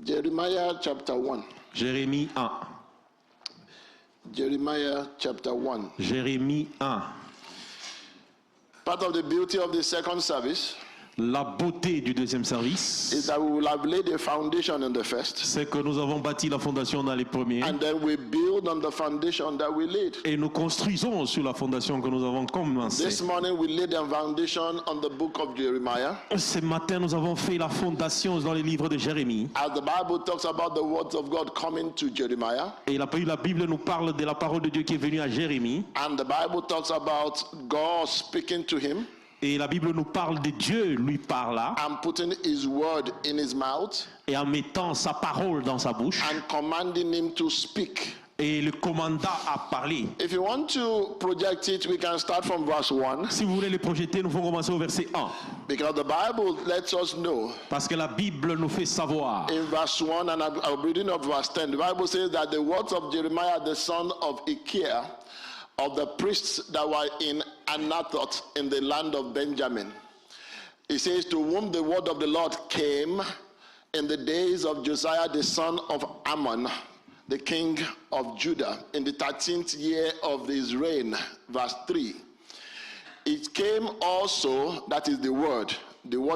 Jeremiah chapter 1. Jérémie 1. Jeremiah chapter 1. Jérémie 1. Part of the beauty of the second service La beauté du deuxième service, is that we will have laid a foundation in the first, c'est que nous avons bâti la fondation dans les premiers and then we build on the foundation that we laid. et nous construisons sur la fondation que nous avons commencée. This morning we laid the foundation on the book of Jeremiah. Ce matin, nous avons fait la fondation dans les livres de Jérémie. As the Bible talks about the words of God coming to Jeremiah, Et la Bible nous parle de la parole de Dieu qui est venue à Jérémie. and the Bible talks about God speaking to him Et la Bible nous parle de Dieu, lui parla, and putting his word in his mouth et en mettant sa parole dans sa bouche, and commanding him to speak. et le commanda à parler. If you want to project it, we can start from verse 1, Si vous voulez le projeter, nous allons commencer au verset 1. because the Bible lets us know Parce que la Bible nous fait savoir. in verse 1, and I'm reading of verse 10, the Bible says that the words of Jeremiah the son of Ikea, of the priests that were in Anathoth in the land of Benjamin. It says, to whom the word of the Lord came in the days of Josiah the son of Ammon, the king of Judah, in the 13th year of his reign. Verse 3. It came also, that is the word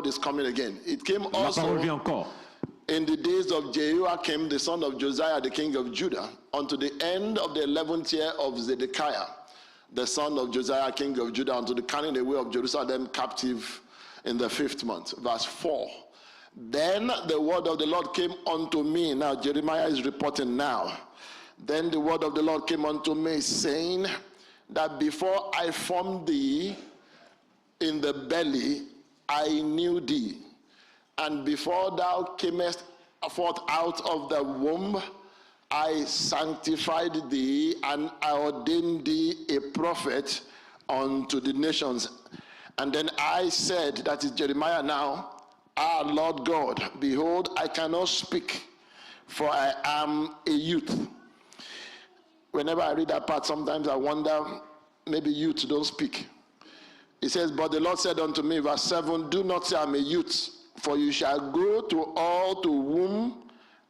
is coming again. It came La parole vient also encore. in the days of Jehoiakim the son of Josiah the king of Judah, unto the end of the 11th year of Zedekiah the son of Josiah king of Judah, unto the carrying away of Jerusalem captive in the 5th month. Verse 4. Then the word of the Lord came unto me. Now Jeremiah is reporting now. Then the word of the Lord came unto me, saying that before I formed thee in the belly, I knew thee. And before thou camest forth out of the womb, I sanctified thee, and I ordained thee a prophet unto the nations. And then I said, that is Jeremiah now, Ah, Lord God, behold, I cannot speak, for I am a youth. Whenever I read that part, sometimes I wonder, maybe youth don't speak. It says, but the Lord said unto me, verse 7, do not say I'm a youth, for you shall go to all to whom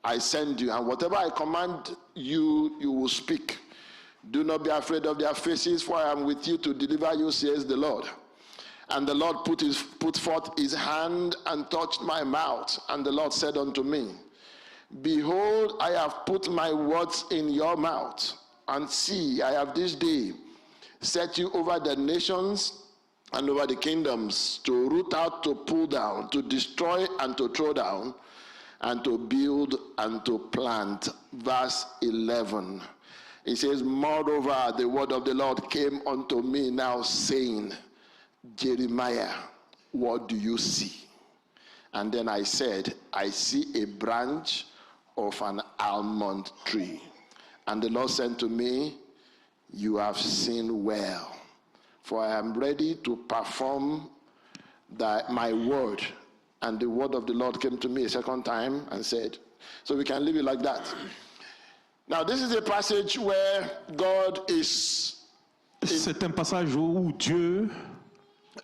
I send you, and whatever I command you, you will speak. Do not be afraid of their faces, for I am with you to deliver you, says the Lord. And the Lord put forth his hand and touched my mouth, and the Lord said unto me, behold, I have put my words in your mouth, and see, I have this day set you over the nations and over the kingdoms, to root out, to pull down, to destroy and to throw down, and to build and to plant. Verse 11. It says, moreover, the word of the Lord came unto me now, saying, Jeremiah, what do you see? And then I said, I see a branch of an almond tree. And the Lord said to me, you have seen well, for I am ready to perform my word. And the word of the Lord came to me a second time and said, so we can leave it like that. Now this is a passage where God is C'est un passage où Dieu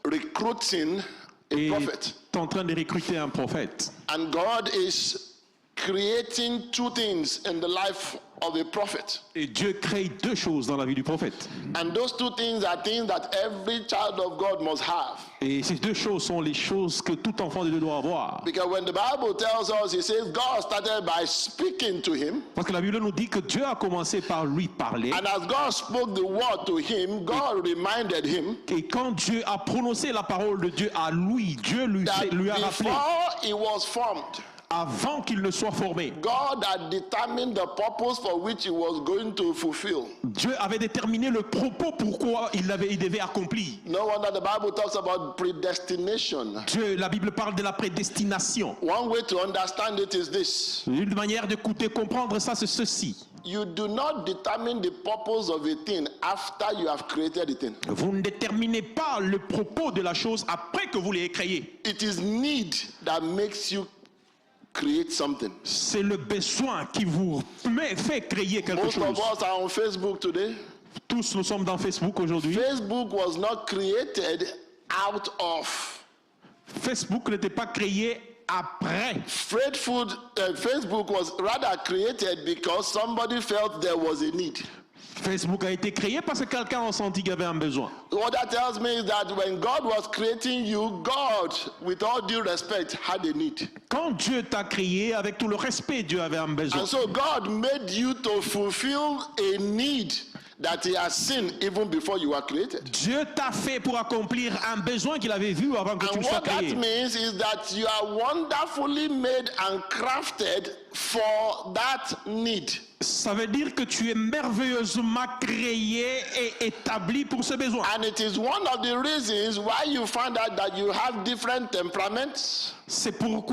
recruiting a prophet. est en train de recruter un prophète. And God is creating two things in the life of a prophet. Et Dieu crée deux choses dans la vie du prophète. And those two things are things that every child of God must have. Et ces deux choses sont les choses que tout enfant de Dieu doit avoir. Because when the Bible tells us, it says God started by speaking to him. Parce que la Bible nous dit que Dieu a commencé par lui parler. And as God spoke the word to him, God reminded him Et quand Dieu a prononcé la parole de Dieu à lui, Dieu lui that a rappelé, before he was formed, avant qu'il ne soit formé, God had determined the purpose for which he was going to fulfill. Dieu avait déterminé le propos pourquoi il devait accomplir. No wonder the Bible talks about predestination. La Bible parle de la prédestination. One way to understand it is this. Une manière de comprendre ça, c'est ceci. You do not determine the purpose of a thing after you have created the thing. Vous ne déterminez pas le propos de la chose après que vous l'ayez créé. It is need that makes you create something. C'est le besoin qui vous fait créer quelque Most chose. of us are on Facebook today. Tous nous sommes dans Facebook aujourd'hui. Facebook was not created out of. Facebook n'était pas créé après. Facebook was rather created because somebody felt there was a need. Facebook a été créé parce que quelqu'un a senti qu'il y avait un besoin. What that tells me is that when God was creating you, God, with all due respect, had a need. Quand Dieu t'a créé, avec tout le respect, Dieu avait un besoin. And so God made you to fulfill a need that he has seen even before you were created. Dieu t'a fait pour accomplir un besoin qu'il avait vu avant que And tu sois what that créé. means is that you are wonderfully made and crafted for that need. Ça veut dire que tu es merveilleusement créé et établi pour ce besoin. And it is one of the reasons why you find out that you have different temperaments. C'est pour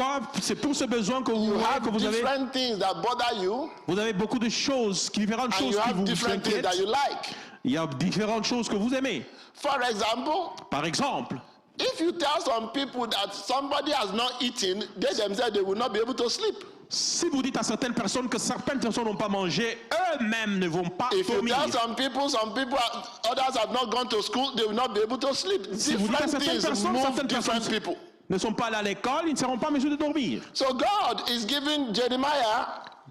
ce besoin que You vous have avez, different things that bother you. vous avez beaucoup de choses, différentes And choses you qui have vous different things inquiètent. that you like. Il y a différentes choses que vous aimez. For example, Par exemple, if you tell some people that somebody has not eaten, they themselves they will not be able to sleep. si vous dites à certaines personnes que certaines personnes n'ont pas mangé, eux-mêmes ne vont pas If you dormir. tell some people, others have not gone to school, they will not be able to sleep. Si vous dites à Different certaines things personnes, move certaines different personnes people. ne sont pas allées à l'école, ils ne seront pas en mesure de dormir. So God is giving Jeremiah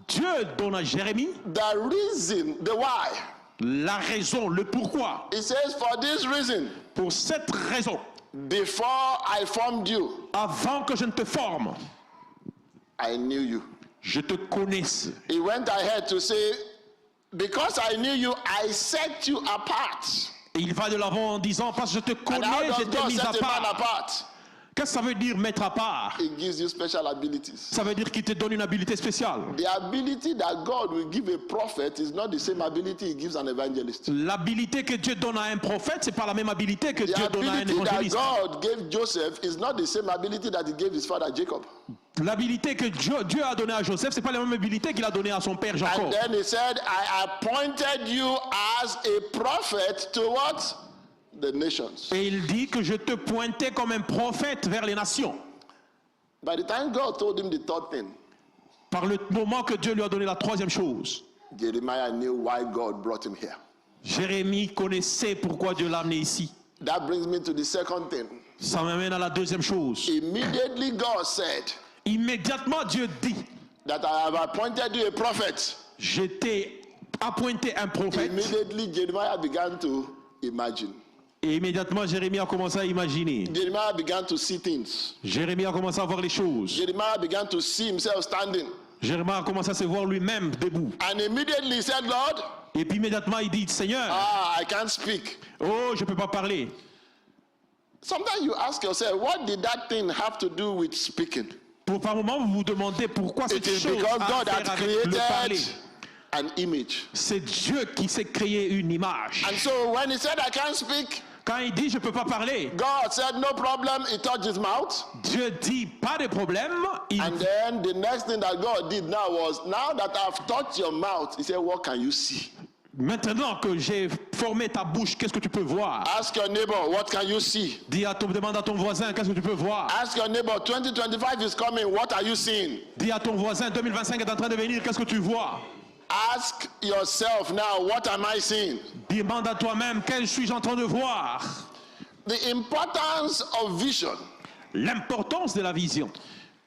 Dieu donne à Jérémie the reason, the why. la raison, le pourquoi. He says, for this reason, Pour cette raison, before I formed you, avant que je ne te forme, I knew you. je te connaisse. He went ahead to say, because I knew you, I set you apart. Et il va de l'avant en disant, parce que je te And connais, how je does t'ai God mis à set a man part. apart? Qu'est-ce que ça veut dire mettre à part? He gives you special abilities. Ça veut dire qu'il te donne une habilité spéciale. The ability that God will give a prophet is not the same ability he gives an evangelist. L'habilité que Dieu donne à un prophète, c'est pas la même habilité que The Dieu donne à un ability that évangéliste. God gave Joseph is not the same ability that he gave his father Jacob. L'habilité que Dieu a donnée à Joseph, c'est pas la même habilité qu'il a donnée à son père And Jacob. then he said, I appointed you as a prophet to what? The nations. Et il dit que je te pointais comme un prophète vers les nations. By the time God told him the third thing, Par le moment que Dieu lui a donné la troisième chose, Jeremiah knew why God brought him here. Jérémie connaissait pourquoi Dieu l'a amené ici. That brings me to the second thing. Ça m'amène à la deuxième chose. Immediately God said Immédiatement Dieu dit, that I have appointed you a prophet. je t'ai appointé un prophète. Immediately Jeremiah began to imagine. Et immédiatement Jérémie a commencé à imaginer. Jeremiah began to see things. Jérémie a commencé à voir les choses. Jeremiah began to see himself standing. Jérémie a commencé à se voir lui-même debout. And immediately he said, Lord, Et puis immédiatement il dit, Seigneur, I can't speak. oh, je ne peux pas parler. Sometimes you ask yourself, what did that thing have to do with speaking? Par moment, vous vous demandez pourquoi cette It is chose because a God à had faire avec le parler. created an image. C'est Dieu qui s'est créé une image. And so when he said, I can't speak, Quand il dit, je ne peux pas parler, God said, no problem. He touched his mouth. Dieu dit, pas de problème. And then the next thing that God did now was, now that I've touched your mouth, he said, what can you see? Maintenant que j'ai formé ta bouche, qu'est-ce que tu peux voir? Ask your neighbor, what can you see? Demande à ton voisin, qu'est-ce que tu peux voir? Ask your neighbor, 2025 is coming, what are you seeing? Dis à ton voisin, 2025 est en train de venir, qu'est-ce que tu vois? Ask yourself now, what am I seeing? Demande à toi-même, qu'est-ce que suis-je en train de voir? The importance of vision L'importance de la vision,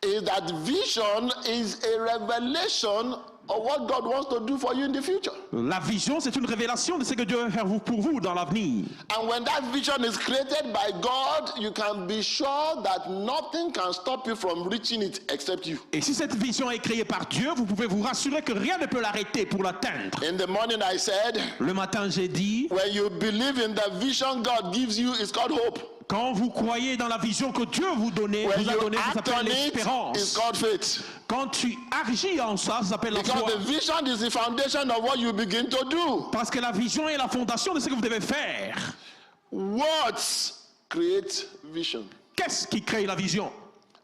is that vision is a revelation of what God wants to do for you in the future. la vision, c'est une révélation de ce que Dieu veut faire pour vous dans l'avenir. And when that vision is created by God, you can be sure that nothing can stop you from reaching it except you. Et si cette vision est créée par Dieu, vous pouvez vous rassurer que rien ne peut l'arrêter pour l'atteindre. In the morning I said, Le matin, j'ai dit, when you believe in the vision God gives you, it's called hope. quand vous croyez dans la vision que Dieu vous When a you donnée, ça act s'appelle on it, it's l'espérance. called faith. Quand tu agis en ça, ça s'appelle la Because foi. the vision is the foundation of what you begin to do. Parce que la vision est la fondation de ce que vous devez faire. Words create vision. Qu'est-ce qui crée la vision?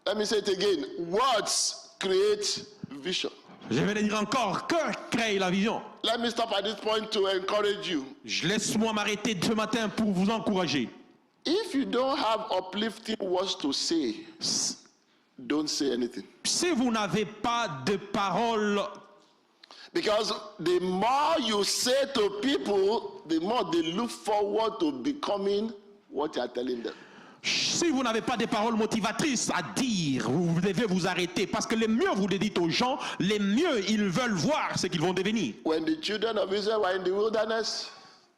Let me say it again. Words create vision. Je vais le dire encore, que crée la vision? Let me stop at this point to encourage you. Laisse-moi m'arrêter ce matin pour vous encourager. If you don't have uplifting words to say, don't say anything. Si vous n'avez pas de paroles, Because the more you say to people, the more they look forward to becoming what you are telling them. Si vous n'avez pas des paroles motivatrices à dire, vous devez vous arrêter parce que le mieux vous le dites aux gens, le mieux ils veulent voir ce qu'ils vont devenir. When the children of Israel were in the wilderness,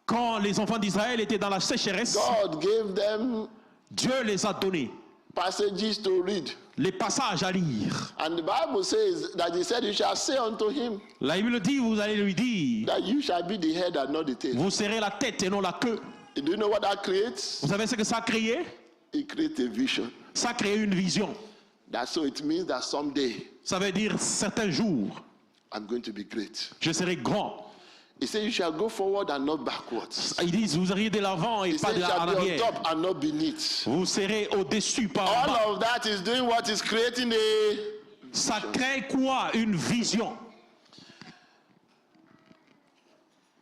Quand les enfants d'Israël étaient dans la sécheresse, God gave them Dieu les a donné passages to read. les passages à lire. And the Bible says that he said, you shall say unto him La Bible dit, vous allez lui dire, that you shall be the head and not the tail. vous serez la tête et non la queue. Do you know what that creates? Vous savez ce que ça a créé? It creates a vision. Ça a créé une vision. That's so it means that someday Ça veut dire certains jours, I'm going to be great. je serai grand. He said, you shall go forward and not backwards. Ils disent, vous iriez de l'avant et He pas said, de you shall en be on arrière. top and not beneath. Vous serez au-dessus, pas en All bas. of that is doing what is creating a... Ça crée quoi? Une vision.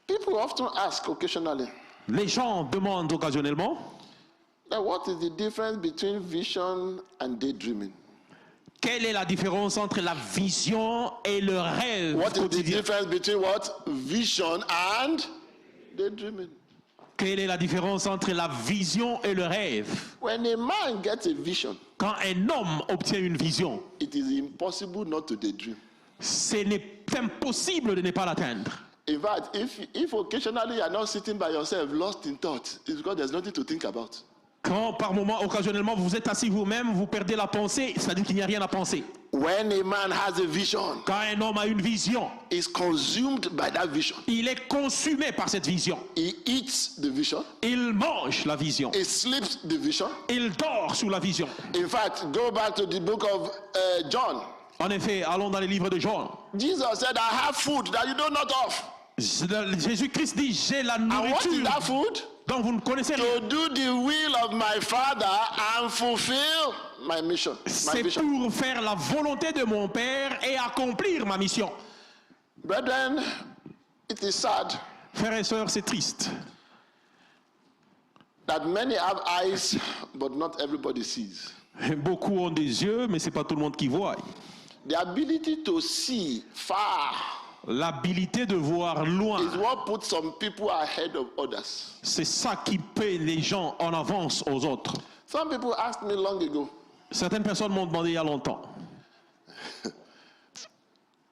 People often ask occasionally, Les gens demandent occasionnellement, that what is the difference between vision and daydreaming? quelle est la différence entre la vision et le rêve What is the quotidien? difference between what? Vision and daydreaming. Quelle est la différence entre la vision et le rêve? When a man gets a vision, Quand un homme obtient une vision, it is impossible not to daydream. c'est impossible de ne pas l'atteindre. In fact, if occasionally you are not sitting by yourself lost in thought, it's because there's nothing to think about. Quand par moment, occasionnellement, vous êtes assis vous-même, vous perdez la pensée, c'est-à-dire qu'il n'y a rien à penser. When a man has a vision, Quand un homme a une vision, he's consumed by that vision. il est consumé par cette vision. He eats the vision. Il mange la vision. He sleeps the vision. Il dort sous la vision. In fact, go back to the book of John. En effet, allons dans les livres de Jean. Jesus said, I have food that you know not of. Jésus-Christ dit, j'ai la And what is nourriture that food? dont vous ne connaissez rien. To do the will of my Father and fulfill my mission, my C'est vision. pour faire la volonté de mon Père et accomplir ma mission. Brethren, it is sad Frères et sœurs, c'est triste. that many have eyes, but not everybody sees. Beaucoup ont des yeux, mais c'est pas tout le monde qui voit. The ability to see far L'habilité de voir loin, is what puts some people ahead of others. c'est ça qui paie les gens en avance aux autres. Some people asked me long ago, Certaines personnes m'ont demandé il y a longtemps.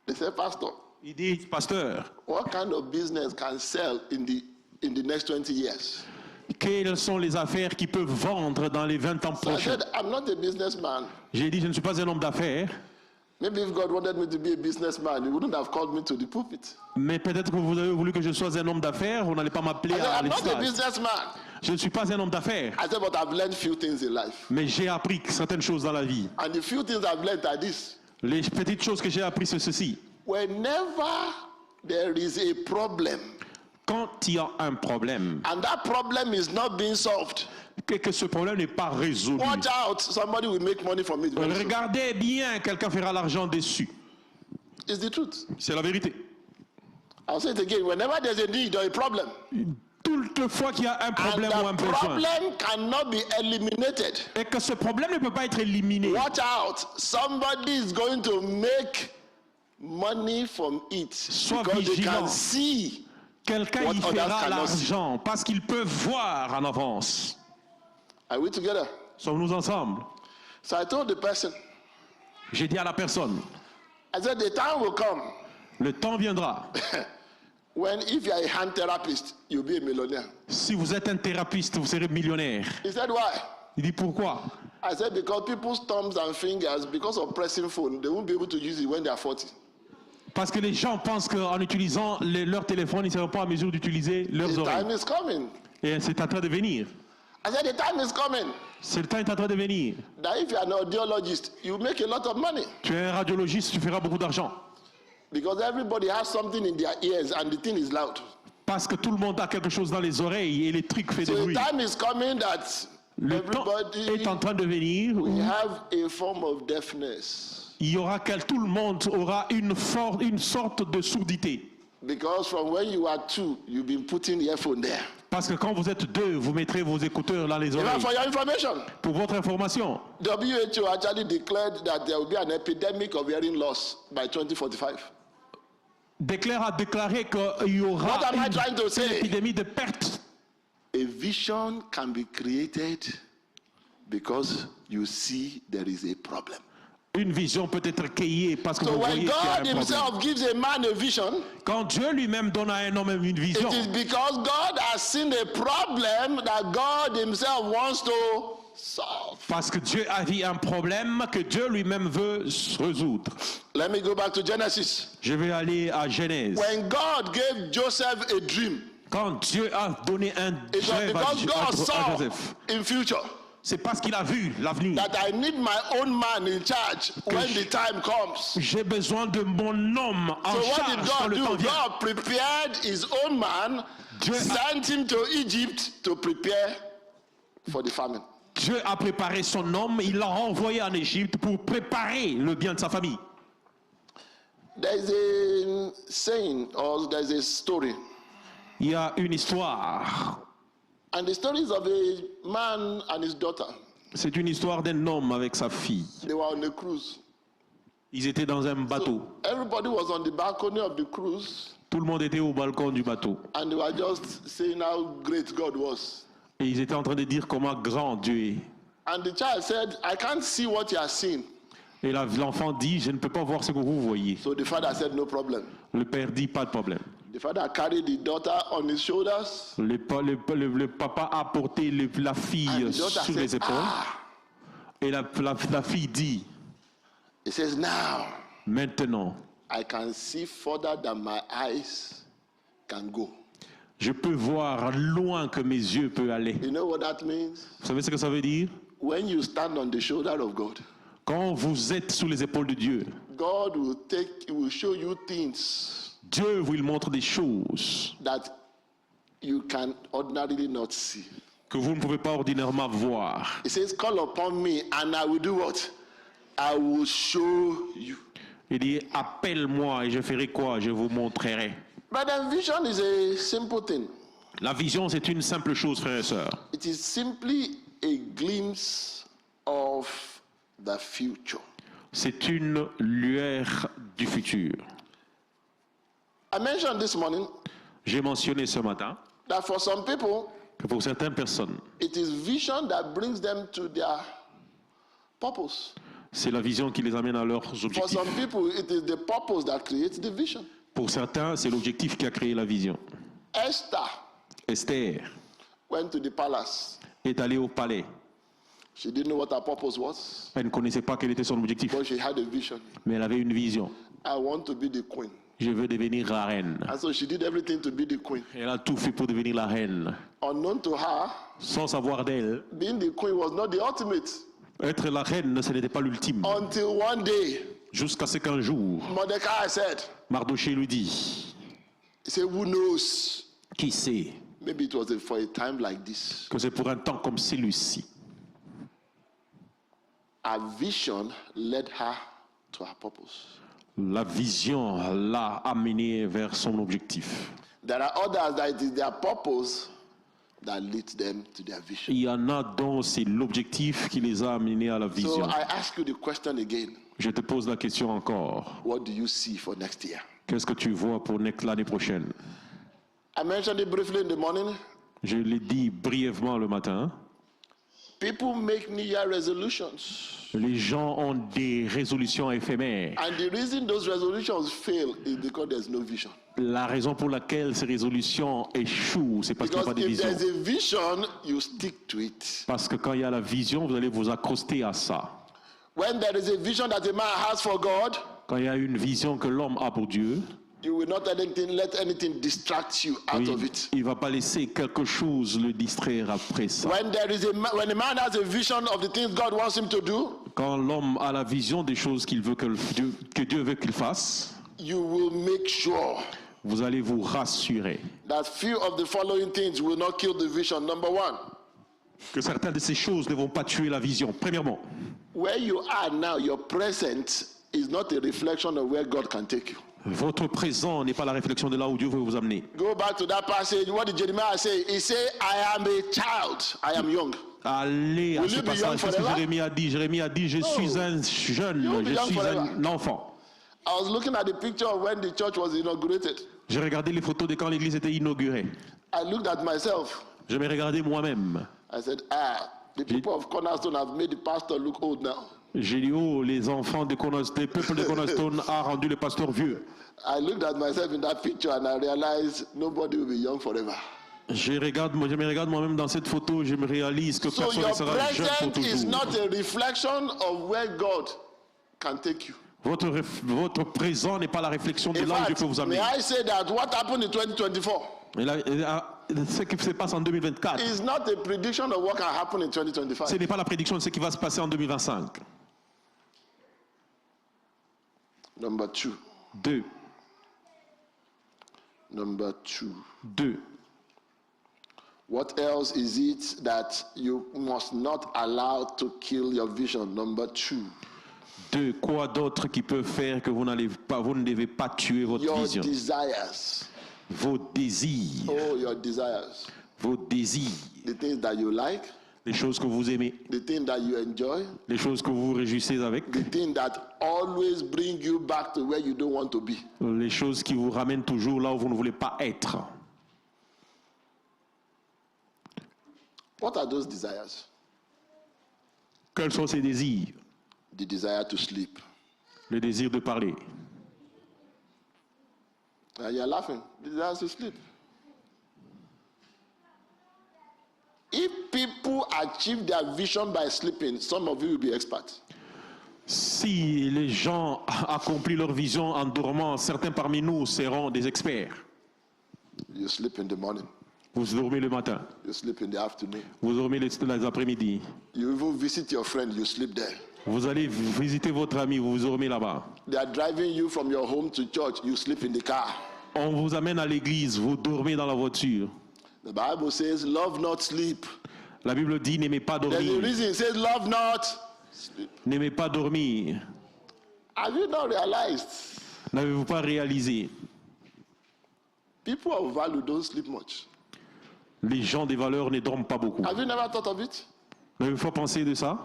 they said, Pastor, Ils disent, pasteur, what kind of business can sell in the next 20 years? quelles sont les affaires qui peuvent vendre dans les 20 ans So I prochains? said, I'm not a businessman. J'ai dit, je ne suis pas un homme d'affaires, Maybe if God wanted me to be a businessman, he wouldn't have called me to the pulpit. mais peut-être que vous avez voulu que je sois un homme d'affaires, vous n'allez pas I m'appeler said, à I'm not a l'estrade. businessman. Je ne suis pas un homme d'affaires, I said, but I've learned few things in life. mais j'ai appris certaines choses dans la vie. And the few things I've learned are this. Les petites choses que j'ai appris, c'est ceci. Whenever there is a problem, Quand il y a un problème, and that problem is not being solved, et que ce problème n'est pas résolu, watch out, somebody will make money from it. Very soon. regardez bien, quelqu'un fera l'argent dessus. It's the truth. C'est la vérité. I'll say it again. Whenever there's a need or a problem, Toutefois qu'il y a un and problème ou un the besoin, problem cannot be eliminated, et que ce problème ne peut pas être éliminé, watch out, somebody is going to make money from it Sois because they vigilant. can see. quelqu'un What y others fera cannot see. l'argent parce qu'il peut voir en avance. Are we together? Sommes-nous ensemble? So I told the person, J'ai dit à la personne, I said, the time will come le temps viendra. when if you are a hand therapist, you'll be a millionaire. Si vous êtes un thérapeute, vous serez millionnaire. He said, why? Il dit pourquoi? I said, because people's thumbs and fingers, because of pressing phone, they won't be able to use it when they are 40. Parce que les gens pensent qu'en utilisant leur téléphone, ils ne seront pas en mesure d'utiliser leurs The oreilles. time is coming. Et c'est en train de venir. I said, the time is coming. C'est le temps est en train de venir. That if you are an audiologist, you make a lot of money. Tu es un radiologiste, tu feras beaucoup d'argent. Because everybody has something in their ears and the thing is loud. Parce que tout le monde a quelque chose dans les oreilles et les trucs font So des the bruits. time is coming that Le temps est en everybody train de venir will où have a form of deafness. il y aura tout le monde aura une sorte de sourdité. Because from when you are 2, you've been putting the earphone there. Parce que quand vous êtes deux, vous mettrez vos écouteurs dans les Even oreilles. for your information, Pour votre information, WHO actually declared that there will be an epidemic of hearing loss by 2045. Déclare a déclaré qu'il y aura What am I trying to une say? épidémie de perte. A vision can be created because you see there is a problem. Une vision peut être cueillie parce que So vous when voyez qu'il y a un God problème. himself gives a man a vision, Quand Dieu lui-même donne à un homme une vision, it is because God has seen a problem that God himself wants to solve. parce que Dieu a vu un problème que Dieu lui-même veut résoudre. Let me go back to Genesis. Je vais aller à Genèse. When God gave Joseph a dream, Quand Dieu a donné un it was rêve because God à saw Joseph, in future c'est parce qu'il a vu l'avenir. that I need my own man in charge when the time comes. J'ai besoin de mon homme en So what charge did quand God le temps do? vient. God prepared his own man, Dieu a- sent him to Egypt to prepare for the famine. Dieu a préparé son homme, il l'a envoyé en Égypte pour préparer le bien de sa famille. There's a saying or there's a story, Il y a une histoire. and the story is of a man and his daughter. C'est une histoire d'un homme avec sa fille. They were on a cruise. Ils étaient dans un bateau. Everybody was on the balcony of the cruise, Tout le monde était au balcon du bateau. and they were just saying how great God was. Et ils étaient en train de dire comment grand Dieu est. And the child said, I can't see what you are seeing. Et l'enfant dit, je ne peux pas voir ce que vous voyez. So the father said, no problem. Le père dit, pas de problème. The father carried the daughter on his shoulders. Le papa a porté la fille And the daughter sur les said, épaules. ah. Et la fille dit, He says, now maintenant, I can see further than my eyes can go. je peux voir loin que mes yeux peuvent aller. You know what that means? Vous savez ce que ça veut dire? When you stand on the shoulder of God, Quand vous êtes sous les épaules de Dieu, God will show you things Dieu vous montre des choses that you can ordinarily not see. que vous ne pouvez pas ordinairement voir. He says, call upon me and I will do what? I will show you. Il dit, appelle-moi et je ferai quoi? Je vous montrerai. But then vision is a simple thing. La vision, c'est une simple chose, frères et sœurs. It is simply a glimpse of the future. C'est une lueur du futur. I mentioned this morning J'ai mentionné ce matin that for some people, que pour certaines personnes, it is vision that brings them to their purpose. c'est la vision qui les amène à leurs For objectifs. some people, it is the purpose that creates the vision. Pour certains, c'est l'objectif qui a créé la vision. Esther Esther went to the palace. est allée au palais. She didn't know what her purpose was, Elle ne connaissait pas quel était son objectif, but she had a vision. mais elle avait une vision. I want to be the queen. Je veux devenir la reine. And so she did everything to be the queen. Elle a tout fait pour devenir la reine. Unknown to her, Sans savoir d'elle, being the queen was not the ultimate. être la reine, ce n'était pas l'ultime. Until one day, Jusqu'à ce qu'un jour, Mordecai said, Mardoché lui dit, he said, who knows? qui sait Maybe it was for a time like this. que c'est pour un temps comme celui-ci. Her vision led her to her purpose. La vision l'a amené vers son objectif. There are others that it is their purpose that leads them to their vision. Il y en a dont c'est l'objectif qui les a amenés à la So vision. I ask you the question again. Je te pose la question encore. What do you see for next year? Qu'est-ce que tu vois pour l'année prochaine? I mentioned it briefly in the morning. Je l'ai dit brièvement le matin. People make New Year resolutions. Les gens ont des résolutions éphémères. And the reason those resolutions fail is because there's no vision. La raison pour laquelle ces résolutions échouent, c'est parce qu'il n'y a Because pas de if vision. there's a vision, you stick to it. Parce que quand il y a la vision, vous allez vous accoster à ça. When there is a vision that a man has for God, Quand il y a une vision que l'homme a pour Dieu, you will not let anything distract you out of it. il ne va pas laisser quelque chose le distraire après ça. When a man has a vision of the things God wants him to do, Quand l'homme a la vision des choses qu'il veut que Dieu veut qu'il fasse, you will make sure vous allez vous rassurer that few of the following things will not kill the vision. Number one, que certaines de ces choses ne vont pas tuer la vision. Premièrement, where you are now, your present is not a reflection of where God can take you. votre présent n'est pas la réflexion de là où Dieu veut vous amener. Go back to that passage. What did Jeremiah say? He said, I am a child. I am young. Allez à Will ce you be young passage, qu'est-ce que forever? Jérémie a dit? Jérémie a dit, je suis un jeune, You'll be je young suis forever. un enfant. I was looking at the picture of when the church was inaugurated. J'ai regardé les photos de quand l'église était inaugurée. I looked at myself. Je m'ai regardé moi-même. I said, The people of Cornerstone have made the pastor look old now. J'ai dit, oh, les enfants de Cornerstone, le peuple de Cornerstone a rendu le pasteur vieux. I looked at myself in that picture and I realized nobody will be young forever. Je me regarde moi-même dans cette photo, je me réalise que So personne your ne sera jeune pour present is toujours. not a reflection of where God can take you. Votre présent n'est pas la réflexion de In là où Dieu fact, peut vous may amener. I say that what happened in 2024 Ce qui se passe en 2024, is not a prediction of what can happen in ce 2025. n'est pas la prédiction de ce qui va se passer en 2025. Number two. Deux. Number two. Deux. What else is it that you must not allow to kill your vision? Number two. Deux. Quoi d'autre qui peut faire que vous ne devez pas tuer votre Your vision? desires. Vos désirs. Oh, your desires. Vos désirs. The things that you like, Les choses que vous aimez. the things that you enjoy, Les choses que vous vous réjouissez avec. the things that always bring you back to where you don't want to be. Les choses qui vous ramènent toujours là où vous ne voulez pas être. What are those desires? Quels sont ces désirs? The desire to sleep. Le désir de parler. And you're laughing. The desire to sleep. If people achieve their vision by sleeping, some of you will be experts. Si les gens accomplissent leur vision en dormant, certains parmi nous seront des experts. You sleep in the morning. Vous dormez le matin, You sleep in the afternoon. vous dormez les après-midi, You even visit your friend, you sleep there. vous allez visiter votre ami, vous dormez là-bas. They are driving you from your home to church, you sleep in the car. On vous amène à l'église, vous dormez dans la voiture. The Bible says, love not sleep. La Bible dit n'aimez pas There's a dormir, reason it says, love not sleep. n'aimez pas dormir. Have you not realized? N'avez-vous pas réalisé? People of value don't sleep much. Les gens des valeurs ne dorment pas beaucoup. Have you never thought of it? N'avez-vous pas pensé de ça?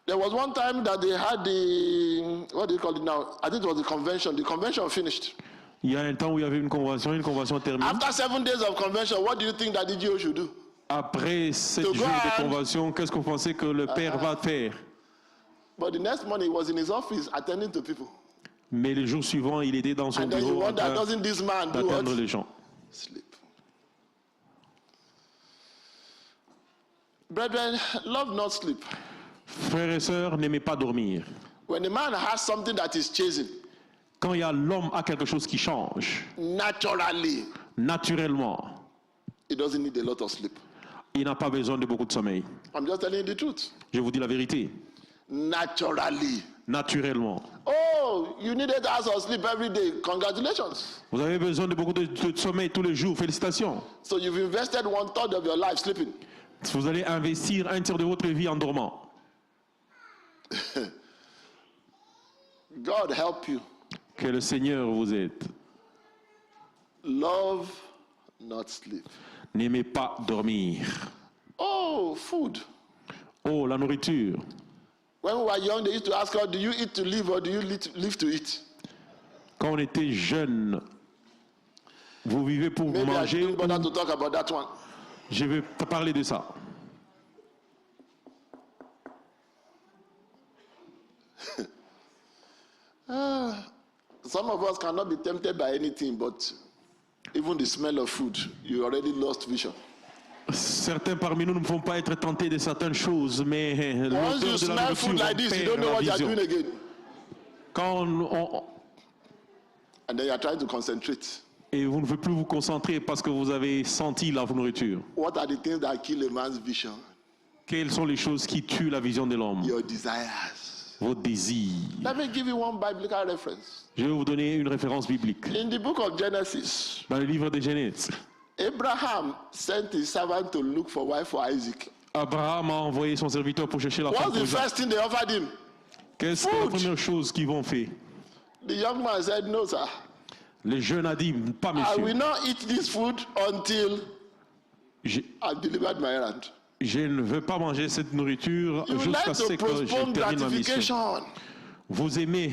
There was one time that they had the, what do you call it now? I think it was the convention. The convention finished. Il y a un temps où il y avait une convention terminée. After 7 days of convention, what do you think that the GO should do? Après 7 To jours go de and- convention, qu'est-ce que vous pensez que le père va faire? But the next morning, he was in his office attending to people. Mais le jour suivant, il était dans son And then you bureau en wonder, train doesn't this man do d'atteindre what? les gens. Sleep. Brethren, love not sleep. Frères et sœurs, n'aimez pas dormir. When a man has something that is chasing, Quand il y a l'homme a quelque chose qui change, naturally, naturellement, he doesn't need a lot of sleep. il n'a pas besoin de beaucoup de sommeil. I'm just telling you the truth. Je vous dis la vérité. Naturally. Naturellement. Oh, you needed hours of sleep every day. Congratulations. Vous avez besoin de beaucoup de sommeil tous les jours. Félicitations. So you've invested 1/3 of your life sleeping. Vous allez investir un tiers de votre vie en dormant. God help you. Que le Seigneur vous aide. Love, not sleep. N'aimez pas dormir. Oh, food. Oh, la nourriture. When we were young, they used to ask us, do you eat to live or do you live to eat? Quand on était jeune, vous vivez pour Maybe I manger. shouldn't bother to talk about that one. Je vais te parler de ça. Some of us cannot be tempted by anything, but even the smell of food, you already lost vision. Certains parmi nous ne vont pas être tentés de certaines choses, mais Once you l'odeur de la smell food nourriture like this, you perd don't know la what you are vision. doing again. Quand And then you are trying to concentrate. et vous ne pouvez plus vous concentrer parce que vous avez senti la nourriture. What are the things that kill a man's vision? Quelles sont les choses qui tuent la vision de l'homme? Your desires. Vos désirs. Let me give you one biblical reference. Je vais vous donner une référence biblique. In the book of Genesis, Dans le livre de Genèse, Abraham sent his servant to look for wife for Isaac. Abraham a envoyé son serviteur pour chercher la femme What's the pour Isaac. first thing they offered him? Qu'est-ce que la Food. première chose qu'ils vont faire? The young man said, no, sir. Le jeune a dit, pas I will monsieur, not eat this food until je, I've delivered my errand. je ne veux pas manger cette nourriture You jusqu'à like ce to que je postpone termine ma mission. gratification. Vous aimez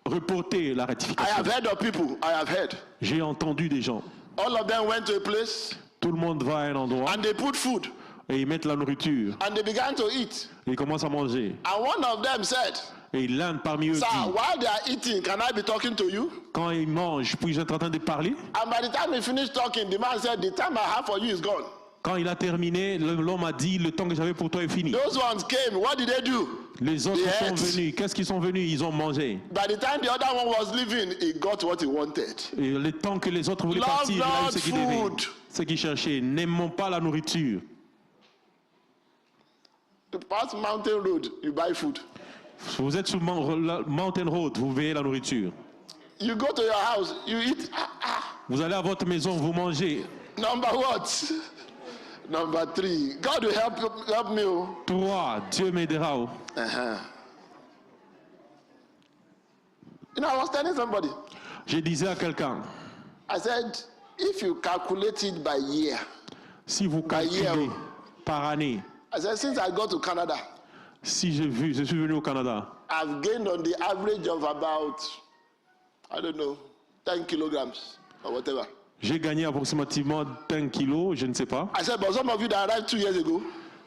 reporter la I ratification. have heard of people. I have heard. J'ai entendu des gens. All of them went to a place Tout le monde va à un endroit and they put food. et ils mettent la nourriture. and they began to eat. Et ils commencent à manger. And one of them said, Et l'un parmi eux Sir, dit, while they are eating, can I be talking to you? quand ils mangent, puis-je être en train de parler? And by the time he finished talking, the man said, the time I have for you is gone. Quand il a terminé, l'homme a dit, le temps que j'avais pour toi est fini. Those ones came. What did they do? Les autres They sont ate. venus. Qu'est-ce qu'ils sont venus? Ils ont mangé. By the time the other one was leaving, he got what he wanted. Et le temps que les autres voulaient Love partir, il a eu not ce qu'il devait. food. Ce qu'ils cherchaient. N'aimons pas la nourriture. To pass mountain road, you buy food. Vous êtes sur Mountain Road, vous veillez la nourriture. You go to your house, you eat. Vous allez à votre maison, vous mangez. Number what? Number 3. God will help me. Oh. 3, Dieu m'aidera. Oh. You know, I was telling somebody, Je disais à quelqu'un, I said, if you calculate it by year, si vous calculez year. par année, I said, since I got to Canada, si je suis venu au Canada, I've gained on the average of about, I don't know, 10 kilograms or whatever. j'ai gagné approximativement 1 kilo, je ne sais pas. I said, but some of you that arrived 2 years ago,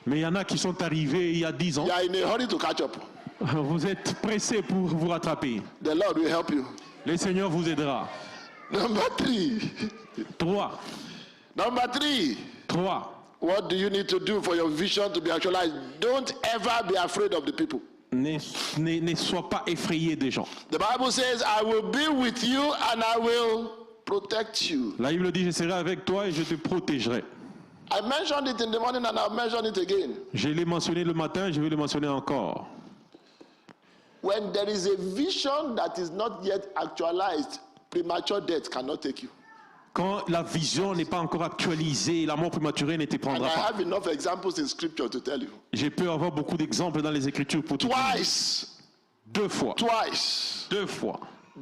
Mais il y en a qui sont arrivés il y a 10 ans. you are in a hurry to catch up. Vous êtes pressés pour vous rattraper. The Lord will help you. Le Seigneur vous aidera. Number 3. 3. Number 3. 3. What do you need to do for your vision to be actualized? Don't ever be afraid of the people. Ne sois pas effrayé des gens. The Bible says, I will be with you and I will protect you. La Bible dit, je serai avec toi et je te protégerai. I mentioned it in the morning and I'll mention it again. Je l'ai mentionné le matin, je vais le mentionner encore. When there is a vision that is not yet actualized, premature death cannot take you. Quand la vision n'est pas encore actualisée, la mort prématurée ne te And prendra I pas. have enough examples in scripture to tell you. J'ai pu avoir beaucoup d'exemples dans les Écritures pour te dire. Twice, 2 fois. 2 fois.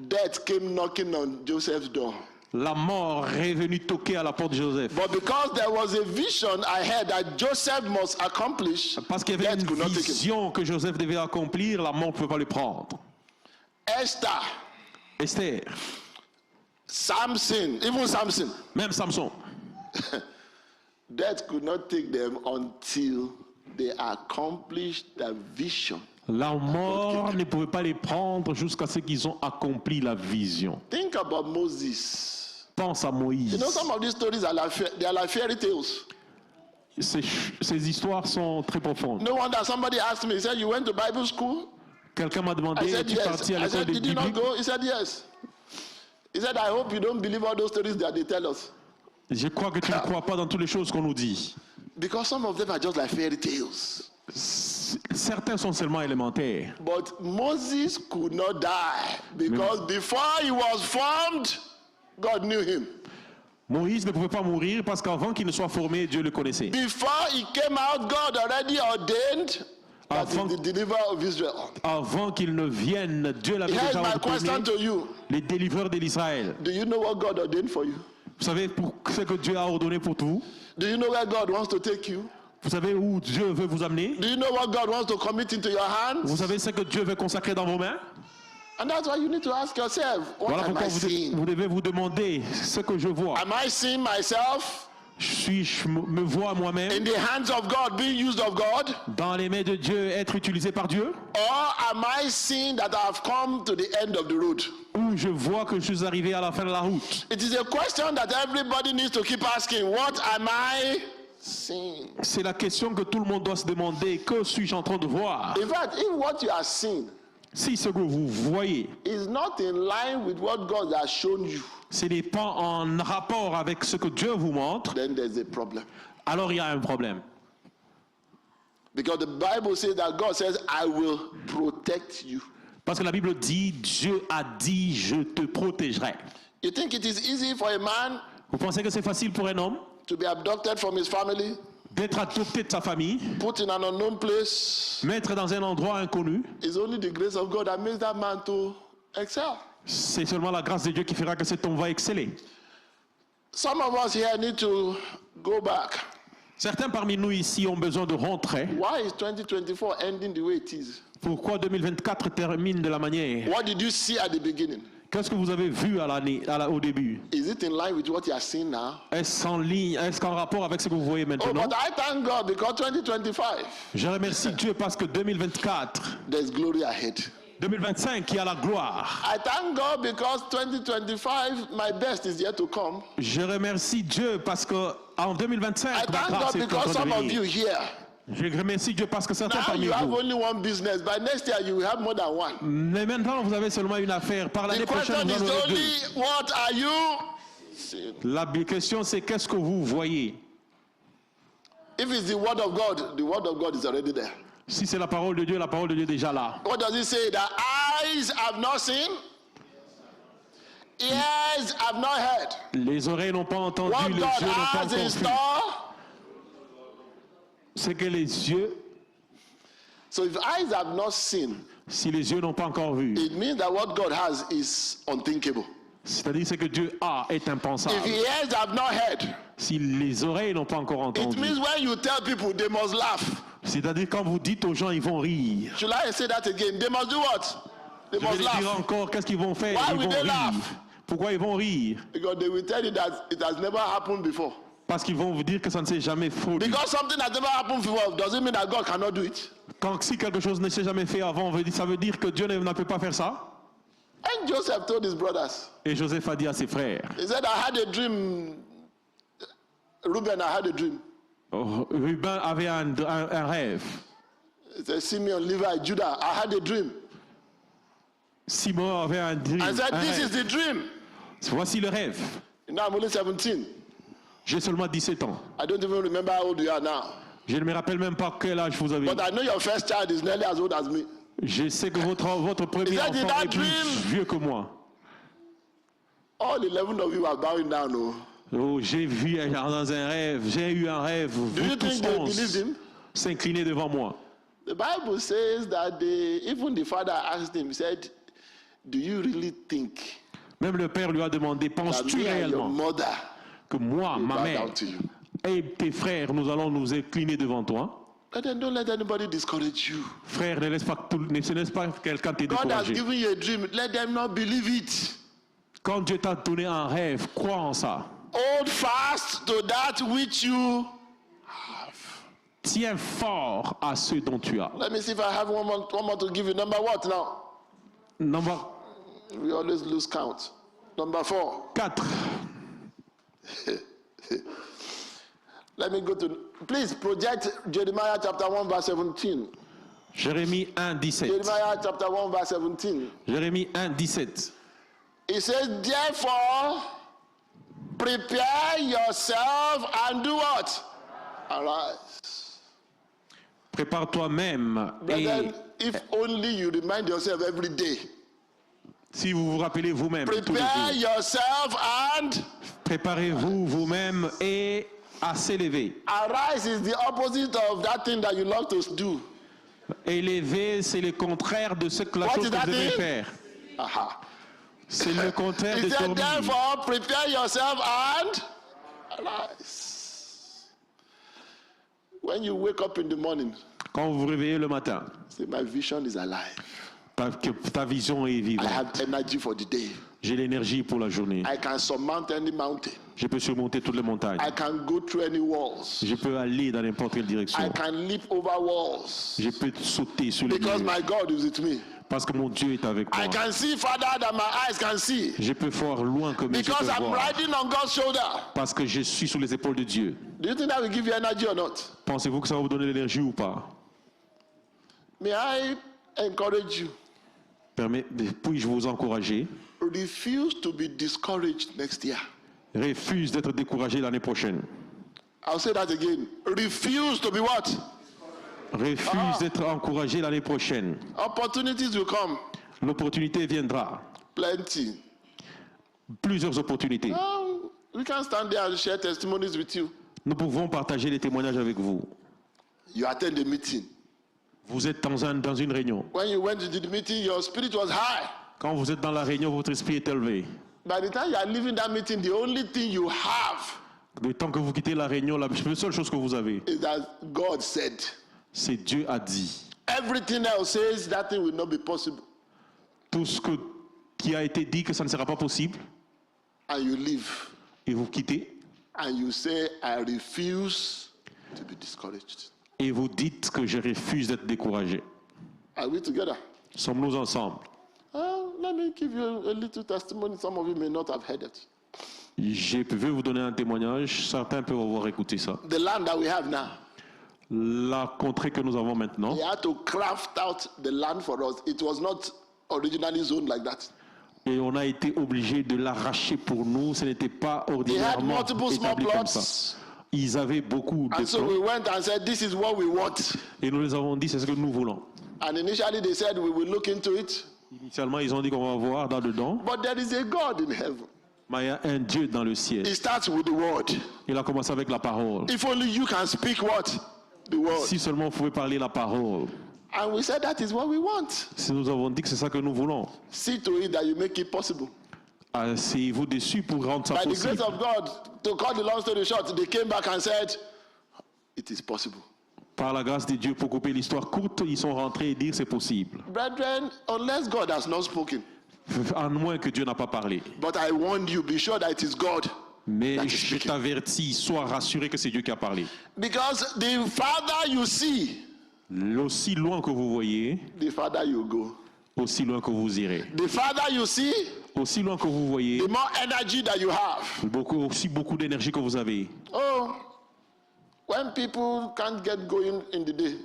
death came knocking on Joseph's door. La mort est venue toquer à la porte de Joseph. But because there was a vision ahead that Joseph must accomplish, Parce qu'il y avait death could une not take him. vision que Joseph devait accomplir, la mort ne pouvait pas le prendre. Esther, Esther, Samson, even Samson, même Samson. death could not take them until they accomplished the vision. La mort ne pouvait pas les prendre jusqu'à ce qu'ils ont accompli la vision. Think about Moses. Pense à Moïse. You know, some of these stories are like fairy tales. Ces histoires sont très profondes. No wonder somebody asked me, he said, you went to Bible school? Quelqu'un m'a I demandé, said, es-tu yes. parti à I l'école said, de did you not biblique? go? He said, yes. He said, I hope you don't believe all those stories that they tell us. Je crois que tu ne crois pas dans toutes les choses qu'on nous dit. Because some of them are just like fairy tales. Certains sont seulement élémentaires. But Moses could not die because before he was formed, God knew him. Moïse ne pouvait pas mourir parce qu'avant qu'il ne soit formé, Dieu le connaissait. Before he came out, God already ordained that Avant- he's the deliverer of Israel. Avant qu'il ne vienne, Dieu l'avait Here's déjà my question ordonné, to you. les délivreurs de l'Israël. Do you know what God ordained for you? Vous savez pour ce que Dieu a ordonné pour vous? Do you know where God wants to take you? Vous savez où Dieu veut vous amener? Do you know what God wants to commit into your hands? Vous savez ce que Dieu veut consacrer dans vos mains? And that's why you need to ask yourself, what Voilà am pourquoi I seeing? vous devez vous demander ce que je vois. Am I seeing myself Je me vois moi-même in the hands of God, being used of God? dans les mains de Dieu, être utilisé par Dieu? Or am I seeing that I have come to the end of the road? Ou je vois que je suis arrivé à la fin de la route? It is a question that everybody needs to keep asking. What am I seeing? C'est la question que tout le monde doit se demander. Que suis-je en train de voir? In fact, if what you are seeing Si ce que vous voyez, is not in line with what God has shown you, ce n'est pas en rapport avec ce que Dieu vous montre, then there's a problem. alors il y a un problème. Because the Bible says that God says, I will protect you. Parce que la Bible dit, Dieu a dit, je te protégerai. You think it is easy for a man Vous pensez que c'est facile pour un homme to be abducted from his family, d'être adopté de sa famille, put in an unknown place? mettre dans un endroit inconnu? It's only the grace of God that makes that man to excel. C'est seulement la grâce de Dieu qui fera que cet homme va exceller. Some of us here need to go back. Certains parmi nous ici ont besoin de rentrer. Why is 2024 ending the way it is? Pourquoi 2024 termine de la manière? What did you see at the beginning? Qu'est-ce que vous avez vu au début? Is it in line with what you are seeing now? Est-ce en ligne, est-ce qu'en rapport avec ce que vous voyez Oh, maintenant? but I thank God because 2025, Je remercie Dieu parce que 2024, there's glory ahead. 2025, il y a la gloire. I thank God because 2025, my best is yet to come. Je remercie Dieu parce que en 2025, I la thank grâce God est en because train some de of you venir. here, Je remercie Dieu parce que certains now parmi you have vous, only one business. By next year, you will have more than one. mais maintenant vous avez seulement une affaire. Par The l'année prochaine, question vous is en aurez deux. only, what are you seeing? La question c'est qu'est-ce que vous voyez? If it's the word of God is already there. Si c'est la parole de Dieu est déjà là. What does it say? That eyes have not seen, ears have not heard. Les oreilles n'ont pas entendu, What les God yeux n'ont pas has in encore vu. store. C'est que les yeux, So if eyes have not seen, si les yeux n'ont pas encore vu, it means that what God has is unthinkable. c'est-à-dire ce que Dieu a est impensable. If ears have not heard, Si les oreilles n'ont pas encore it entendu, means when you tell people they must laugh. c'est-à-dire quand vous dites aux gens ils vont rire. Should I say that again? They must do what? They Je vais must les dire laugh. encore, qu'est-ce qu'ils vont faire? Why Ils will vont they rire. laugh? Pourquoi ils vont rire? Because they will tell you that it has never happened before. Parce qu'ils vont vous dire que ça ne s'est jamais produit. Because something has never happened before doesn't mean that God cannot do it. Quand si quelque chose ne s'est jamais fait avant, ça veut dire que Dieu ne peut pas faire ça. And Joseph told his brothers, Et Joseph a dit à ses frères, he said, I had a dream. Reuben, I had a dream. Ruben avait un rêve. He said, Simeon, Levi, Judah, I had a dream. Simon avait un dream. I said, un this rêve. is the dream. Voici le rêve. Now I'm only 17. J'ai seulement 17 ans. I don't even remember how old you are now. Je ne me rappelle même pas quel âge vous avez. But I know your first child is nearly as old as me. Je sais que votre premier Is that in enfant that est plus dream? vieux que moi. All 11 of you are bowing down. Oh. Oh, j'ai vu dans un rêve, j'ai eu un rêve, Do you vous tous think they 11 believed him? s'incliner devant moi. The Bible says that even the father asked him, he said, do you really think Même le père lui a demandé, that penses-tu me and your réellement mother que moi, will ma bow mère down to you? et tes frères, nous allons nous incliner devant toi? But then don't let anybody discourage you. Frère, ne laisse pas quelqu'un te God has décourager. given you a dream. Let them not believe it. Quand Dieu t'a donné un rêve, crois en ça. Hold fast to that which you. Tiens fort à ce dont tu as. Let me see if I have one more to give you. Number what now? Number We always lose count. Number 4. 4. Let me go to. Please project Jeremiah chapter 1 verse 17. Jérémie 1, 17. Jeremiah chapter 1 verse 17. Jérémie 1, 17. It says, therefore, prepare yourself and do what? Arise. Prépare-toi même. Et Brethren, if only you remind yourself every day. si vous vous rappelez vous-même, tous les Prepare jours, yourself and préparez-vous vous-même et à s'élever. arise is the opposite of that thing that you love to do. Élever, c'est le contraire de ce que la What chose is que that vous devez thing? faire. Aha. C'est le contraire He de said, dormir. therefore, prepare yourself and arise. When you wake up in the morning, Quand vous vous réveillez le matin, say, my vision is alive. ta vision est I vivante. have energy for the day. J'ai l'énergie pour la journée. I can surmount any mountain. Je peux surmonter toutes les montagnes. I can go through any walls. Je peux aller dans n'importe quelle I direction. can leap over walls. Je peux sauter sur les Because murs. my God is with me. Parce que mon Dieu est avec I moi. can see farther than my eyes can see. Je peux voir loin que mes yeux Because peuvent I'm voir. riding on God's shoulder. Parce que je suis sous les épaules de Dieu. Do you think that will give you energy or not? Pensez-vous que ça va vous donner l'énergie ou pas? May I encourage you? Puis-je vous encourager? Refuse to be discouraged next year. Refuse d'être découragé l'année prochaine. I'll say that again. Refuse to be what? Refuse d'être encouragé l'année prochaine. Opportunities will come. L'opportunité viendra. Plenty. Plusieurs opportunités. Oh, we can stand there and share testimonies with you. Nous pouvons partager les témoignages avec vous. You attend the meeting. Vous êtes dans une réunion. When you went to the meeting, your spirit was high. Quand vous êtes dans la réunion, votre esprit est élevé. By the time you are leaving that meeting, the only thing you have Le temps que vous quittez la réunion, la seule chose que vous avez, is that God said. c'est Dieu a dit. Everything else says that thing will not be possible. Tout ce qui a été dit que ça ne sera pas possible, and you leave, et vous quittez, and you say, I refuse to be discouraged. et vous dites que je refuse d'être découragé. Are we together? Sommes-nous ensemble? Let me give you a little testimony. Some of you may not have heard it. Je vais vous donner un témoignage, certains peuvent avoir écouté ça. The land that we have now, La contrée que nous avons maintenant, they had to craft out the land for us. It was not originally zoned like that. et on a été obligé de l'arracher pour nous, ce n'était pas They had ordinairement multiple small établi comme plots. ça. Ils avaient beaucoup de And so plans, we went and said, this is what we want. et nous les avons dit, c'est ce que nous voulons. And initially they said, we will look into it. Initialement, ils ont dit qu'on va voir là-dedans, But there is a God in heaven. mais il y a un Dieu dans le ciel. It starts with the word. Il a commencé avec la parole. If only you can speak what? The word. Si seulement vous pouvez parler la parole. And we said, that is what we want. Si nous avons dit que c'est ça que nous voulons, See to it that you make it possible. asseyez-vous dessus pour rendre ça By the possible. grace of God, to cut the long story short, they came back and said, it is possible. Par la grâce de Dieu, pour couper l'histoire courte, ils sont rentrés et dire c'est possible. Brethren, unless God has not spoken, À moins que Dieu n'a pas parlé. but I warned you, be sure that it is God. Mais That is je speaking. t'avertis, sois rassuré que c'est Dieu qui a parlé. Because the farther you see, Aussi loin que vous voyez, the farther you go. aussi loin que vous irez. The farther you see, Aussi loin que vous voyez, the more energy that you have. aussi beaucoup d'énergie que vous avez. Oh, when people can't get going in the day,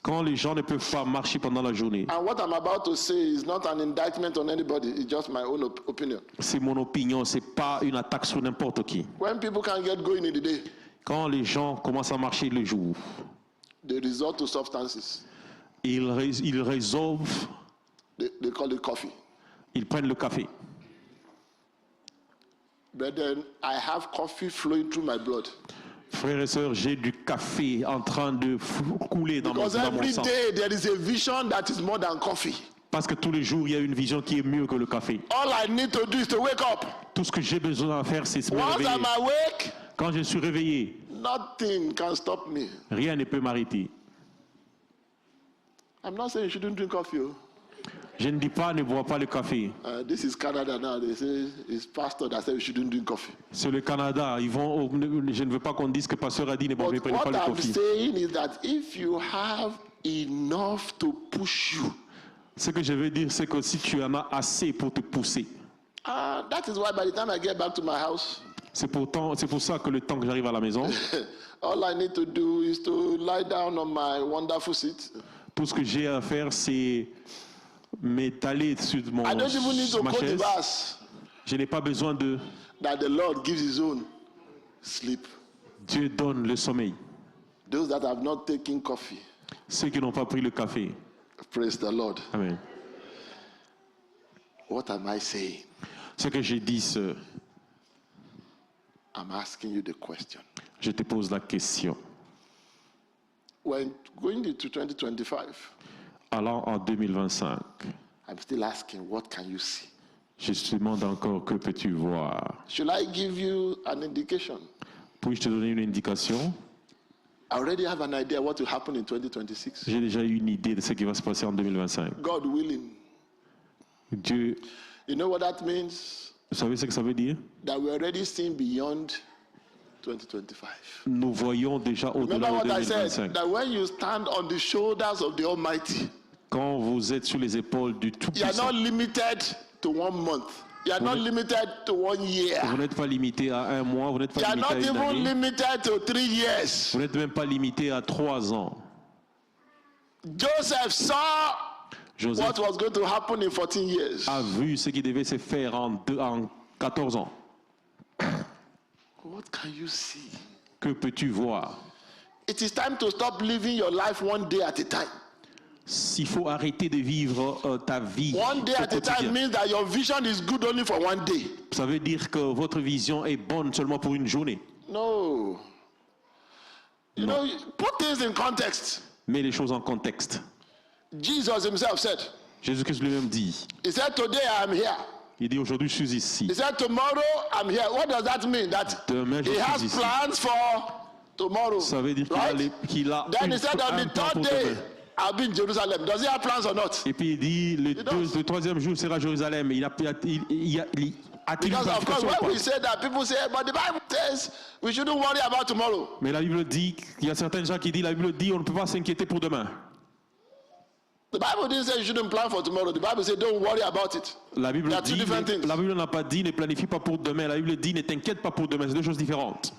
Quand les gens ne peuvent pas marcher pendant la journée, and what I'm about to say is not an indictment on anybody, it's just my own opinion. c'est mon opinion, c'est pas une attaque sur n'importe qui. When people can't get going in the day, Quand les gens commencent à marcher le jour, they resort to substances. ils résolvent, They call it coffee. ils prennent le café. Brethren, I have coffee flowing through my blood. Frères et sœurs, j'ai du café en train de couler dans mon Because every sang. day there is a vision that is more than coffee. Parce que tous les jours, il y a une vision qui est mieux que le café. All I need to do is to wake up. Tout ce que j'ai besoin de faire, c'est se Once réveiller. I'm awake, Quand je suis réveillé, nothing can stop me. rien ne peut m'arrêter. I'm not saying you shouldn't drink coffee. Oh. Je ne dis pas ne bois pas le café. This is Canada now. They say it's pastor that said you shouldn't drink coffee. C'est le Canada. Je ne veux pas qu'on dise que pasteur a dit ne But prenez pas what le I'm café. saying is that if you have enough to push you, Ce que je veux dire, c'est que si tu en as assez pour te pousser, that is why by the time I get back to my house, c'est pour ça que le temps que j'arrive à la maison, all I need to do is to lie down on my wonderful seat. tout ce que j'ai à faire, c'est m'étaler sur I don't even need to ma quote the chaise. verse Je n'ai pas besoin de that the Lord gives his own sleep. Dieu donne le sommeil. Those that have not taken coffee, Ceux qui n'ont pas pris le café. praise the Lord. Amen. What am I saying? Ce que j'ai dit, c'est, I'm asking you the question. je te pose la question. When going into 2025, Allant en 2025, I'm still asking, what can you see? je te demande encore que peux-tu voir. Should I give you an indication? Puis-je te donner une indication? I already have an idea what will happen in 2026. J'ai déjà eu une idée de ce qui va se passer en 2025. God willing. Dieu, You know what that means? vous savez ce que ça veut dire? That we're already seeing beyond 2025. Nous voyons déjà Remember au-delà de what I said? 2025. That when you stand on the shoulders of the Almighty, Quand vous êtes sur les épaules du you are Tout-Puissant, not limited to 1 month. You are not limited to 1 year. vous n'êtes pas limité à un mois, vous n'êtes You pas are limité à not une even année, limited to 3 years. vous n'êtes même pas limité à 3 ans. Joseph saw Joseph what was going to happen in 14 years. a vu ce qui devait se faire en 14 ans. What can you see? Que peux-tu voir? It is time to stop living your life one day at a time. Il faut arrêter de vivre ta vie One day au at a time quotidien. means that your vision is good only for one day. Ça veut dire que votre vision est bonne seulement pour une journée. No. You know, put things in context. Mets les choses en contexte. Jesus himself said, Jésus-Christ lui-même dit, he said, today I am here. il dit aujourd'hui je suis ici. He said, tomorrow I'm here. What does that mean? That Demain, je he suis has ici. plans for tomorrow. Ça veut dire Right? qu'il a Then he said on un the plan third pour day, demain. I'll be in Jerusalem. Does he have plans or not? Et puis il dit, le troisième jour sera Jérusalem. A-t-il une Because of course, planification ou when pas? we say that, people say, but the Bible says we shouldn't worry about tomorrow. Mais la Bible dit, il y a certains gens qui disent, la Bible dit, on ne peut pas s'inquiéter pour demain. The Bible didn't say you shouldn't plan for tomorrow. The Bible said don't worry about it. La Bible There are two dit, different things. la Bible n'a pas dit, ne planifie pas pour demain. La Bible dit, ne t'inquiète pas pour demain. C'est deux choses différentes.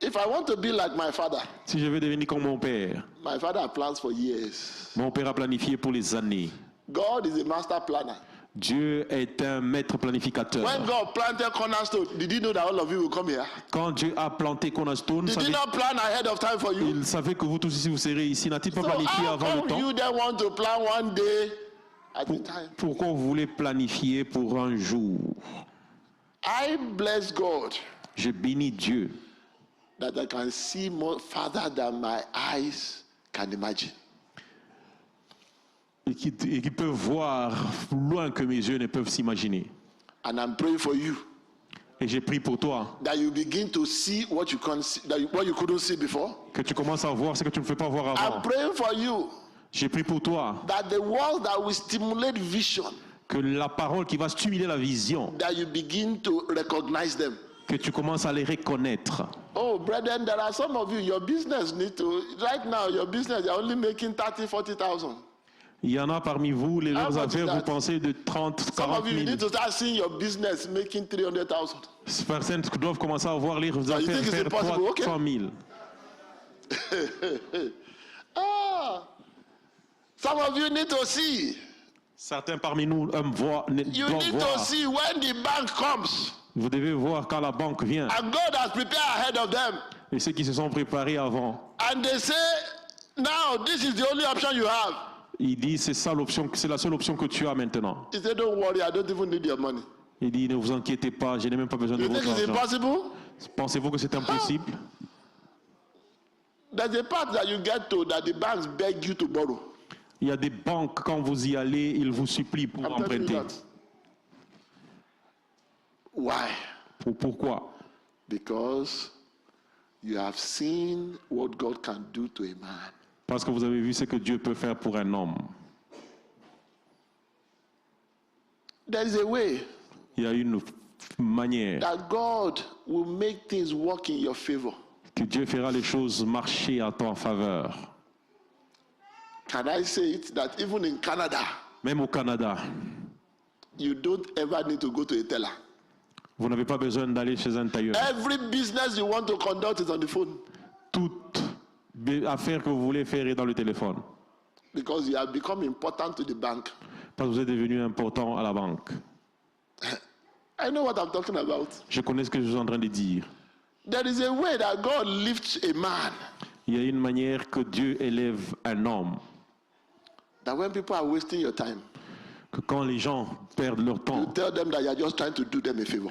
If I want to be like my father Si je veux devenir comme mon père had plans for years. a planifié pour les années. God is a master planner. Dieu est un maître planificateur. When God planted Cornerstone, did he know that all of you will come here? Quand Dieu a planté Cornerstone, Did he not plan ahead of time for you? il savait que vous tous ici vous serez ici. N'a-t-il pas So planifié how avant le come temps? you then want to plan one day at a time? Pourquoi vous voulez planifier pour un jour? I bless God Je bénis Dieu that I can see more farther than my eyes can imagine. et qui peut voir loin que mes yeux ne peuvent s'imaginer. And I'm praying for you Et j'ai prié pour toi that you begin to see what you can see, what you couldn't see before. que tu commences à voir ce que tu ne peux pas voir I'm avant. praying for you J'ai prié pour toi that the words that will stimulate vision, que la parole qui va stimuler la vision, that you begin to recognize them. que tu commences à les reconnaître. Oh, brethren, there are some of you, your business need to, right now, your business, you're only making 30, 40,000. Il y en a parmi vous, les How leurs much is affaires, vous that? pensez de 30, Some 40 of you, you 000. need to start seeing your business making 300,000. Ces personnes doivent commencer à voir les you affaires think it's faire impossible? Okay. 300 000. Ah, some of you need to see. Certains parmi nous You doivent need to voir. see when the bank comes. Vous devez voir quand la banque vient. And God has prepared ahead of them. Et ceux qui se sont préparés avant, And they say, now this is the only option you have. il dit c'est ça l'option, c'est la seule option que tu as maintenant. He said, don't worry, I don't even need your money. Il dit ne vous inquiétez pas, je n'ai même pas besoin de You think votre it's argent. impossible? Pensez-vous que c'est impossible? There's a part that you get to that the banks beg you to borrow. Il y a des banques, quand vous y allez, ils vous supplient pour I'm telling you emprunter. that. Why? Pourquoi? Because you have seen what God can do to a man. Parce que vous avez vu ce que Dieu peut faire pour un homme. There is a way Il y a une manière that God will make things work in your favor. que Dieu fera les choses marcher à ton faveur. Can I say it that even in Canada, Même au Canada, you don't ever need to go to a teller. vous n'avez pas besoin d'aller chez un tailleur. Every business you want to conduct is on the phone Toute affaire que vous voulez faire est dans le téléphone. because you have become important to the bank. Parce que vous êtes devenu important à la banque. I know what I'm talking about. Je connais ce que je suis en train de dire. There is a way that God lifts a man Il y a une manière que Dieu élève un homme. that when people are wasting your time, Que quand les gens perdent leur you temps, tell them that you're just trying to do them a favor.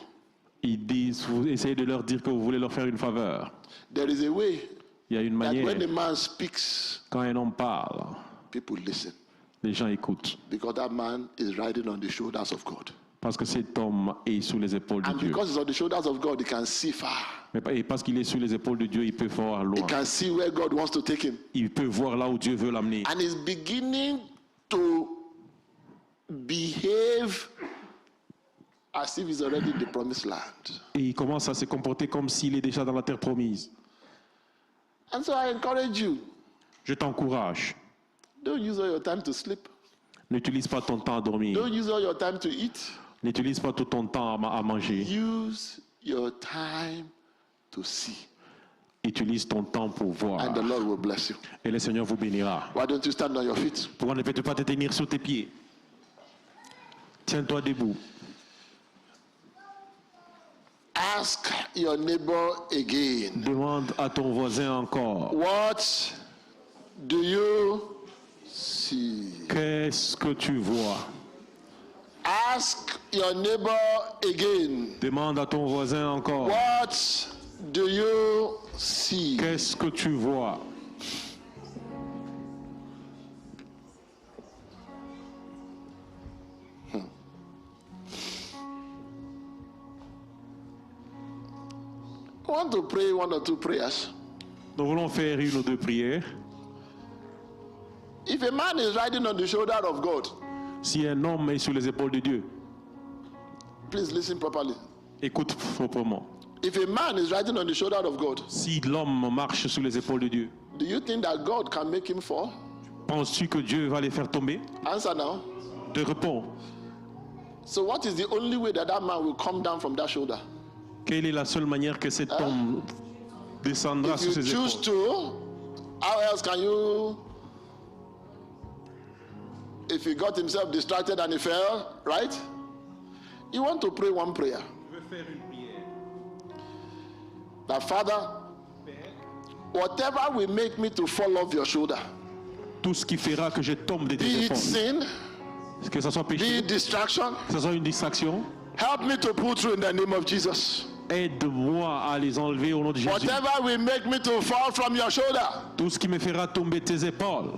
ils disent, vous essayez de leur dire que vous voulez leur faire une faveur. There is a way Il y a une that manière, when a man speaks, quand un homme parle, people listen les gens écoutent. because that man is riding on the shoulders of God. Parce que cet homme est sous les épaules de And Dieu. because he's on the shoulders of God, he can see far. Et parce qu'il est sous les épaules de Dieu, il peut voir He loin. can see where God wants to take him. Il peut voir là où Dieu veut l'amener. And he's beginning to behave as if he's already in the promised land. Et il commence à se comporter comme s'il est déjà dans la terre promise. And so I encourage you, Je t'encourage. don't use all your time to sleep. N'utilise pas ton temps à dormir. Don't use all your time to eat. N'utilise pas tout ton temps à manger. Use your time to see. Utilise ton temps pour voir. And the Lord will bless you. Et le Seigneur vous bénira. Why don't you stand on your feet? Pourquoi ne peux-tu pas te tenir sur tes pieds? Tiens-toi debout. Ask your neighbor again. Demande à ton voisin encore. What do you see? Qu'est-ce que tu vois? Ask your neighbor again. Demande à ton voisin encore. What do you see? Qu'est-ce que tu vois? I want to pray one or two prayers. Nous voulons faire une ou deux prières. If a man is riding on the shoulder of God, Si un homme est sur les épaules de Dieu, please listen properly. écoute proprement. If a man is riding on the shoulder of God, Si l'homme marche sur les épaules de Dieu, do you think that God can make him fall? penses-tu que Dieu va les faire tomber? Answer now. Te réponds. So what is the only way that that man will come down from that shoulder? Quelle est la seule manière que cet homme descendra If sur you ses choose épaules? to, how else can you? If he got himself distracted and he fell, right? You want to pray one prayer. That Father, whatever will make me to fall off your shoulder, Tout ce qui fera que je tombe de tes be it épaules, sin, que ce soit be péché, it distraction, que ce soit une distraction, help me to pull through in the name of Jesus. aide-moi à les enlever au nom de Jésus. Whatever will make me to fall from your shoulder, Tout ce qui me fera tomber de tes épaules.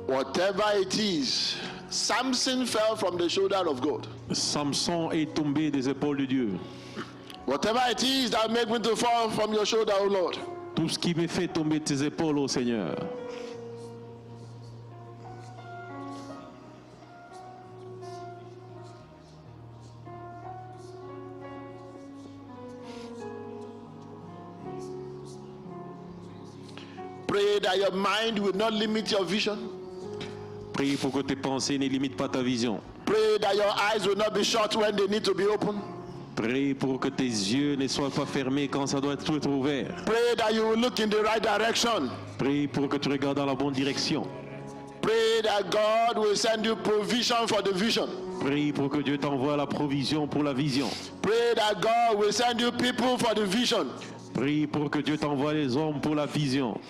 whatever it is, Samson fell from the shoulder of God. Samson est tombé des épaules de Dieu. Whatever it is that make me to fall from your shoulder, O Lord, Tout ce qui me fait tomber de tes épaules, ô Seigneur. pray that your mind will not limit your vision. Prie pour que tes pensées ne limitent pas ta vision. Pray that your eyes will not be shut when they need to be open. Prie pour que tes yeux ne soient pas fermés quand ça doit être ouvert. Pray that you will look in the right direction. Prie pour que tu regardes dans la bonne direction. Pray that God will send you provision for the vision. Prie pour que Dieu t'envoie la provision pour la vision. Pray that God will send you people for the vision. Prie pour que Dieu t'envoie les hommes pour la vision.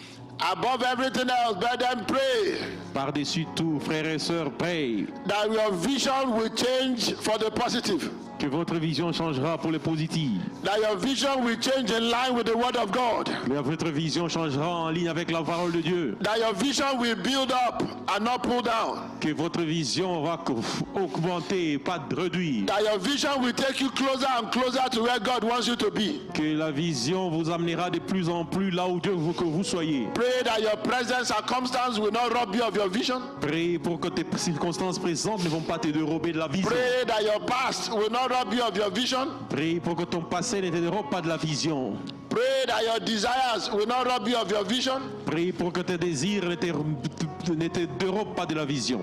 Above everything else, brethren, pray Par-dessus tout, frères et sœurs, prie that your vision will change for the positive. que votre vision changera pour le positif. That your vision will change in line with the word of God. Que votre vision changera en ligne avec la parole de Dieu. That your vision will build up and not pull down. Que votre vision va augmenter et pas réduire. That your vision will take you closer and closer to where God wants you to be. Que la vision vous amènera de plus en plus là où Dieu veut que vous soyez. Pray that your present circumstance will not rob you of your vision. Prie pour que tes circonstances présentes ne vont pas te dérober de la vision. Pray that your past will not rob you of your vision. Prie pour que ton passé ne te dérobe pas de la vision. Pray that your desires will not rob you of your vision. Prie pour que tes désirs ne te dérobent pas de la vision.